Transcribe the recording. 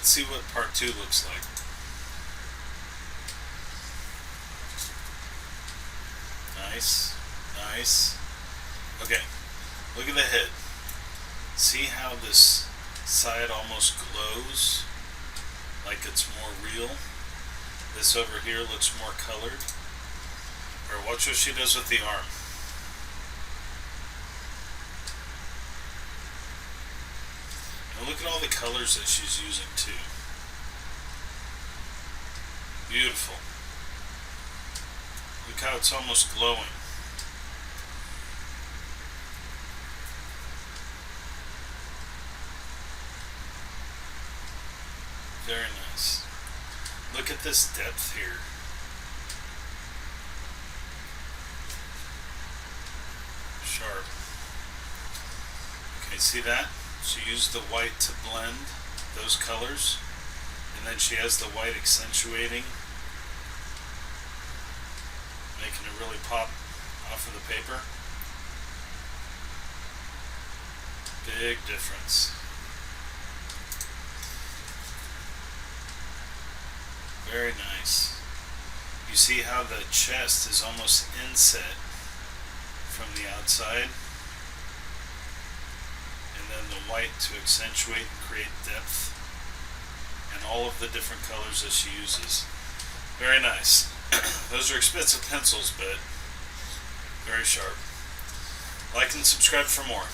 Let's see what part 2 looks like. Nice, nice. Okay, look at the head. See how this side almost glows like it's more real? This over here looks more colored. Or watch what she does with the arm. And look at all the colors that she's using too. Beautiful. Look how it's almost glowing. Very nice. Look at this depth here. Sharp. Okay, see that? She used the white to blend those colors, and then she has the white accentuating, making it really pop off of the paper. Big difference. Very nice. You see how the chest is almost inset from the outside, and then the white to accentuate and create depth, and all of the different colors that she uses. Very nice. Those are expensive pencils, but very sharp. Like and subscribe for more.